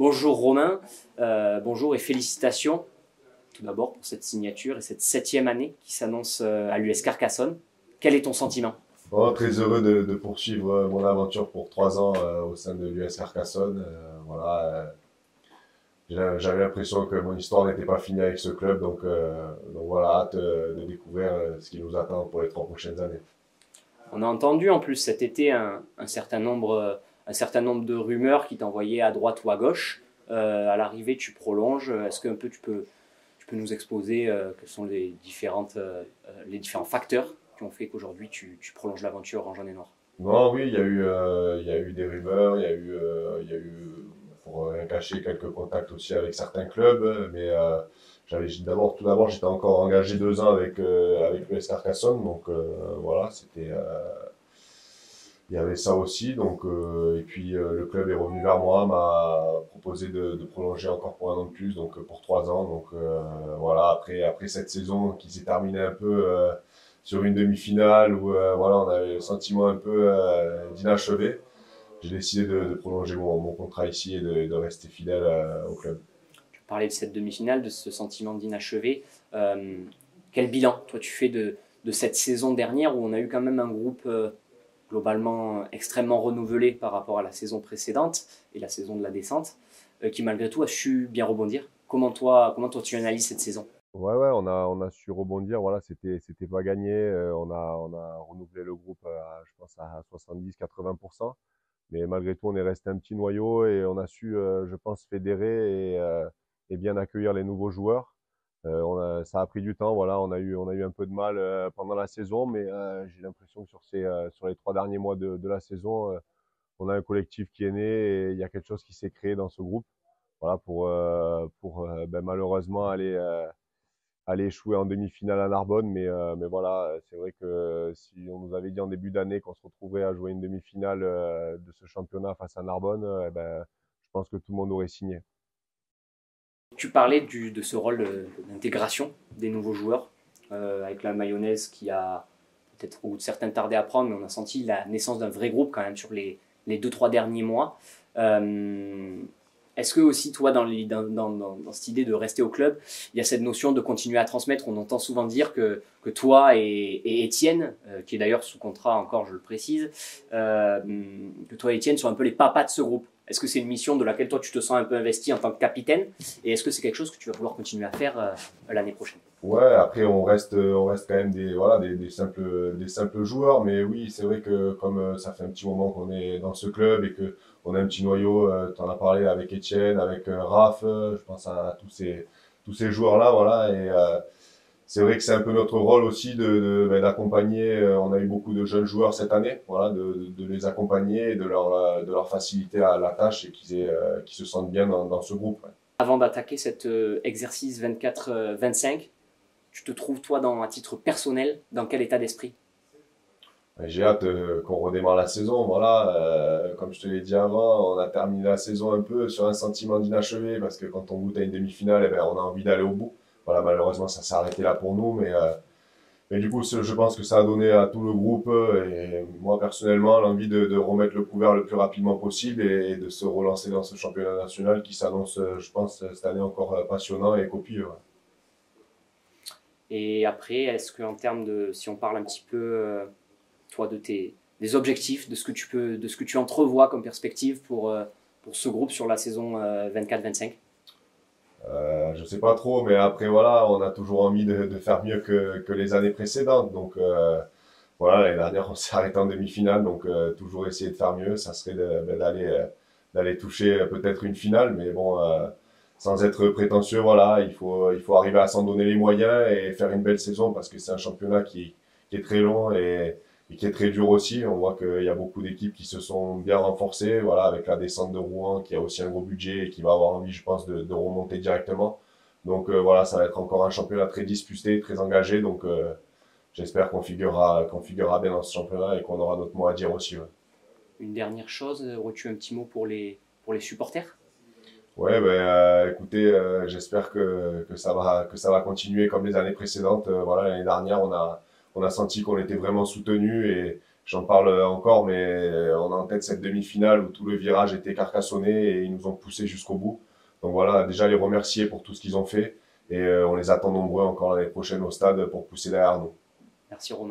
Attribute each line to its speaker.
Speaker 1: Bonjour Romain, bonjour et félicitations tout d'abord pour cette signature et cette 7e année qui s'annonce à l'US Carcassonne. Quel est ton sentiment?
Speaker 2: Oh, très heureux de poursuivre mon aventure pour 3 ans au sein de l'US Carcassonne. J'avais l'impression que mon histoire n'était pas finie avec ce club, donc voilà, hâte de découvrir ce qui nous attend pour les 3 prochaines années.
Speaker 1: On a entendu en plus cet été un certain nombre de rumeurs qui t'envoyaient à droite ou à gauche. À l'arrivée, tu prolonges. Est-ce que un peu tu peux nous exposer quels sont les différents facteurs qui ont fait qu'aujourd'hui tu prolonges l'aventure en jaune et noir?
Speaker 2: Non, oui, il y a eu des rumeurs, il y a eu, pour rien cacher, quelques contacts aussi avec certains clubs, mais tout d'abord, j'étais encore engagé 2 ans avec l'US Carcassonne, voilà, il y avait ça aussi, et puis le club est revenu vers moi, m'a proposé de prolonger encore pour 1 an de plus, pour 3 ans, voilà, après cette saison qui s'est terminée un peu sur une demi-finale où voilà, on avait le sentiment un peu d'inachevé. J'ai décidé de prolonger mon contrat ici et de rester fidèle au club.
Speaker 1: Tu parlais de cette demi-finale, de ce sentiment d'inachevé. Quel bilan, toi, tu fais de cette saison dernière où on a eu quand même un groupe globalement extrêmement renouvelé par rapport à la saison précédente et la saison de la descente, qui malgré tout a su bien rebondir. Comment toi tu analyses cette saison?
Speaker 2: Ouais, ouais, on a su rebondir. Voilà, c'était pas gagné. On a renouvelé le groupe, je pense, à 70-80%. Mais malgré tout, on est resté un petit noyau et on a su, je pense, fédérer et bien accueillir les nouveaux joueurs. Ça a pris du temps. Voilà, on a eu un peu de mal pendant la saison, mais j'ai l'impression que sur les 3 derniers mois de la saison, on a un collectif qui est né et il y a quelque chose qui s'est créé dans ce groupe. Voilà, malheureusement aller échouer en demi-finale à Narbonne, mais voilà, c'est vrai que si on nous avait dit en début d'année qu'on se retrouverait à jouer une demi-finale de ce championnat face à Narbonne, je pense que tout le monde aurait signé.
Speaker 1: Tu parlais de ce rôle d'intégration des nouveaux joueurs, avec la mayonnaise qui a peut-être où certains tardaient à prendre, mais on a senti la naissance d'un vrai groupe quand même sur les 2-3 derniers mois. Euh, Est-ce que aussi, toi, dans cette idée de rester au club, il y a cette notion de continuer à transmettre? On entend souvent dire que toi et Étienne, qui est d'ailleurs sous contrat encore, je le précise, que toi et Étienne sont un peu les papas de ce groupe. Est-ce que c'est une mission de laquelle toi tu te sens un peu investi en tant que capitaine? Et est-ce que c'est quelque chose que tu vas vouloir continuer à faire l'année prochaine?
Speaker 2: Ouais, après on reste quand même voilà, des simples joueurs, mais oui, c'est vrai que comme ça fait un petit moment qu'on est dans ce club et que on a un petit noyau, t'en as parlé avec Étienne, avec Raph, je pense à tous ces joueurs-là, voilà, c'est vrai que c'est un peu notre rôle aussi d'accompagner. On a eu beaucoup de jeunes joueurs cette année, voilà, de les accompagner et de leur faciliter la tâche et qu'ils se sentent bien dans ce groupe. Ouais.
Speaker 1: Avant d'attaquer cet exercice 24-25, tu te trouves toi à titre personnel dans quel état d'esprit?
Speaker 2: J'ai hâte qu'on redémarre la saison. Voilà, comme je te l'ai dit avant, on a terminé la saison un peu sur un sentiment d'inachevé parce que quand on goûte à une demi-finale, on a envie d'aller au bout. Voilà, malheureusement, ça s'est arrêté là pour nous, mais du coup, je pense que ça a donné à tout le groupe et moi personnellement l'envie de remettre le couvert le plus rapidement possible et de se relancer dans ce championnat national qui s'annonce, je pense, cette année encore passionnant et copieux. Ouais.
Speaker 1: Et après, est-ce qu'en termes si on parle un petit peu, toi, des objectifs, de ce que tu entrevois comme perspective pour ce groupe sur la saison 24-25?
Speaker 2: Je sais pas trop, mais après voilà, on a toujours envie de faire mieux que les années précédentes. Voilà, l'année dernière on s'est arrêté en demi-finale, toujours essayer de faire mieux. Ça serait d'aller toucher peut-être une finale, mais bon, sans être prétentieux, voilà, il faut arriver à s'en donner les moyens et faire une belle saison parce que c'est un championnat qui est très long et qui est très dur aussi. On voit qu'il y a beaucoup d'équipes qui se sont bien renforcées, voilà, avec la descente de Rouen qui a aussi un gros budget et qui va avoir envie, je pense, de remonter directement. Voilà, ça va être encore un championnat très disputé, très engagé. J'espère qu'on figurera bien dans ce championnat et qu'on aura notre mot à dire aussi. Ouais.
Speaker 1: Une dernière chose, aurais-tu un petit mot pour les supporters?
Speaker 2: Ouais, écoutez, j'espère que ça va continuer comme les années précédentes. Voilà, l'année dernière, on a senti qu'on était vraiment soutenu j'en parle encore, mais on a en tête cette demi-finale où tout le virage était carcassonné et ils nous ont poussé jusqu'au bout. Donc voilà, déjà les remercier pour tout ce qu'ils ont fait et on les attend nombreux encore l'année prochaine au stade pour pousser derrière nous.
Speaker 1: Merci Romain.